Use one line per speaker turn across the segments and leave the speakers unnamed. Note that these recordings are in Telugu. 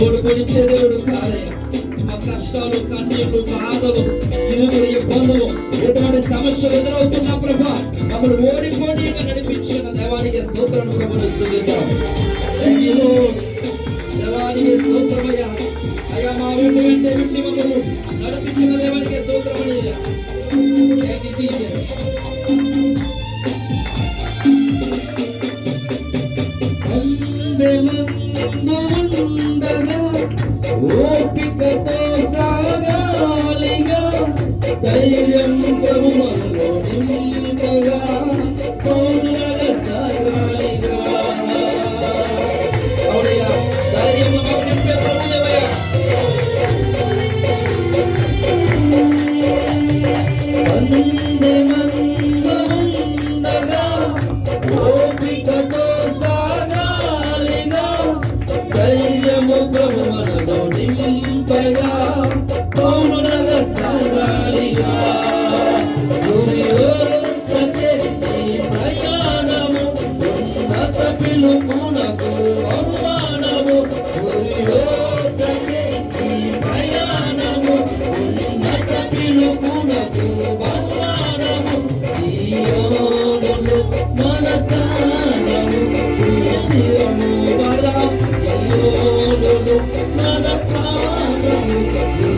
ఓడిపడిచ్చే దేవుడు కాదయ్యా. మా కష్టాలు, కన్నీళ్లు, బాధలు, ఇరువురు ఇబ్బందులు, ఎటువంటి సమస్యలు ఎదురవుతున్నా ప్రభా మమ్మల్ని ఓడిపోటీగా నడిపించిన దేవానికి స్తోత్రం ప్రభుని స్తుతిద్దాం. దేవానికి స్తోత్రమయ్యా. అయ్యా మా వెంట వెంటి మమ్మల్ని నడిపించిన దేవానికి స్తోత్రమని ఓపికతో సాగాలిగా ధైర్యం ప్రభువులో నింపగా తోడుగా సాగాలిగా. అవునయ్యా, ధైర్యం నింపే ప్రభుదేవయ్యా. ఉండగా ఓపికతో సాగాలిగా ధైర్యము ప్రభువులో నింపగా తోడుగా సాగాలిగా. ప్రయాణము ఉన్నత పిలుపునకు అవమానము ప్రయాణము ఉన్నత పిలుపునకు అవమానము మన స్థానము మన స్థానము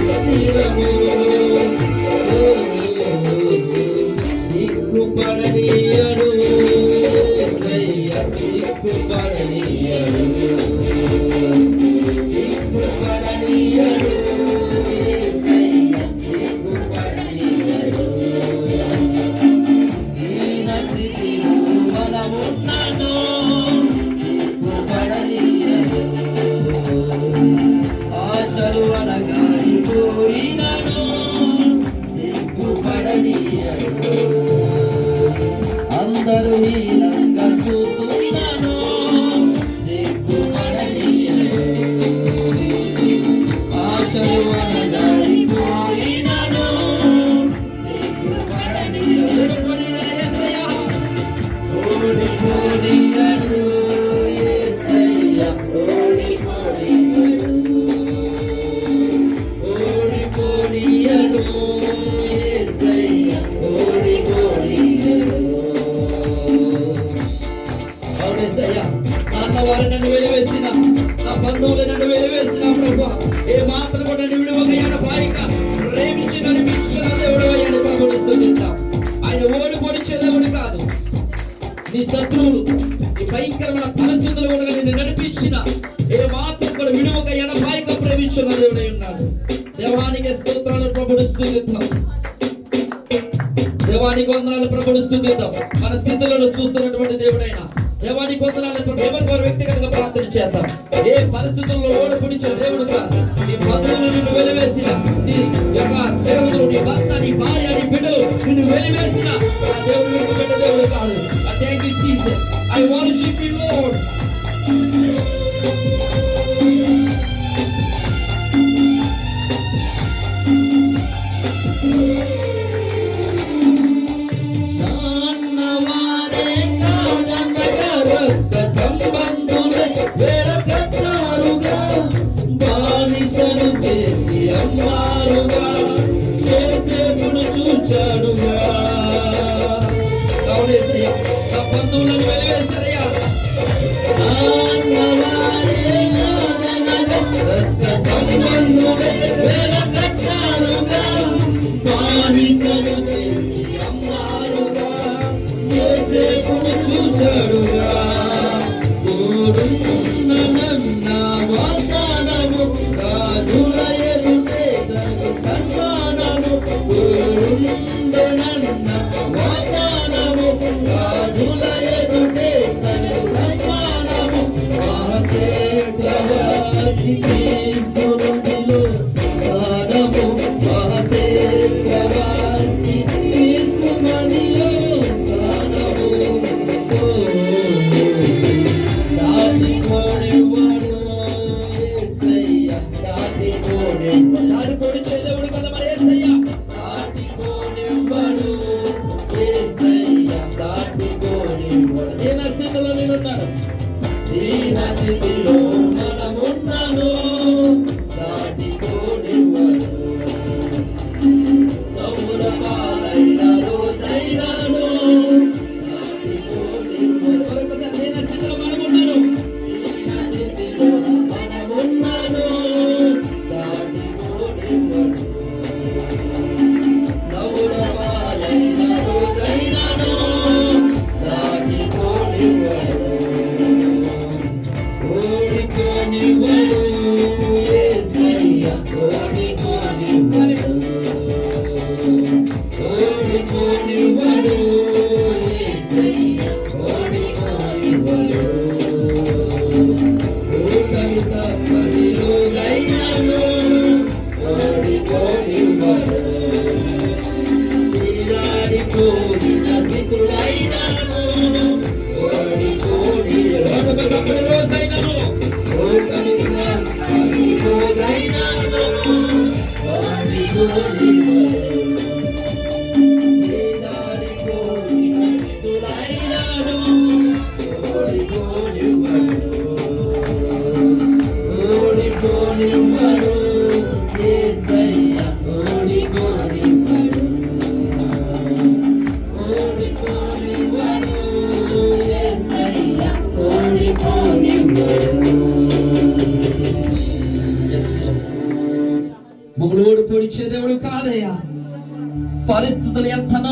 స్థిరము. దిక్కుపడనీయడు దిక్కుపడనీయడు దిక్కుపడనీయడు దిక్కుపడనీయడు. దీన స్థితిలో మనమున్నాను దిక్కుపడనీయడు. ఆశలు అనగారిపోయినను దిక్కుపడనీయడు. అందరూ హీనంగా చూస్తున్నాను దిక్కుపడనీయడు. ఆశలు అనగారిపోయినను దిక్కుపడనీయడు. ఓడిపోనీయడు యేసయ్య ఓడిపోనీయడు. ఓడిపోనీయడు యేసయ్య ఓడిపోనీయడు. అవునేసయ్య, నాన్నవారు నన్ను వెలివేసిన, నా బంధువులు నన్ను వెలివేసిన ప్రభా ఏ మాత్రం కూడా నన్ను విడువకయ్యాడ బాయిగా ప్రేమించి నడిపించిన దేవుడు అయ్యాడు ప్రభుని స్తుతిద్దాం. ఆయన ఓడిపోనిచ్చే దేవుడు కాదు. నీ శత్రువులు, నీ భయంకరమైన పరిస్థితులు కూడా నిన్ను నడిపించిన ఏ మాత్రం కూడా విడువక ఎడబాయిగా ప్రేమించిన దేవుడై ఉన్నాడు. దేవానికి స్తోత్రాలు ప్రభుని స్తుతిద్దాం. దేవానికి వందనాలు ప్రభుని స్తుతిద్దాం. మన స్థితులను చూస్తున్నటువంటి దేవుడైనా దేవానికి వందనాలు. ఎవరి వ్యక్తిగతంగా ప్రార్థన చేద్దాం. ఏ పరిస్థితుల్లో ఓడిపోనిచ్చే దేవుడు కాదు. నీ బంధువులు నిన్ను వెలివేసిన, నీ యొక్క స్నేహితులు, నీ భర్త, నీ భార్య, నీ బిడ్డలు నిన్ను వెలివేసిన ఆ దేవుడు విడిచిపెట్టే దేవుడు కాదు. Thank you, Jesus. I worship you, Lord. నాన్నవారే కాదనగా రక్త సంబంధులే వేరకట్టారుగా బానిసను చేసి అమ్మారుగా యేసేపును చూచాడుగా. అవునేసయ్యా, నా బంధువులను వెలివేస్తారయ్యా. రక్త సంబంధులే వెలకట్టారుగా బానిసను చేసి అమ్మారుగా యేసేపును చూచాడుగా. తోడున్న వాగ్దానము రాజుల ఎదుటే తగు సన్మానము. తోడున్న వాగ్దానము రాజుల ఎదుటే తగు సన్మానము. మహసేత్రవాసి క్రీస్తునిలో స్థానము. మహసేత్రవాసి క్రీస్తునిలో స్థానము. దాటిపోనివాడు యేసయ్య, దాటిపోనివాడు. దాటిపోనిచ్చే దేవుడు కదా మరి యేసయ్య. దాటిపోనివాడు యేసయ్య, దాటిపోనివాడు. దీన స్థితిలో నేనున్నాను, దీన స్థితిలో మనమున్నాను మమ్మల్ని ఓడిపోడిచ్చే దేవుడు కాదయ్యా. పరిస్థితులు ఎంత నన్ను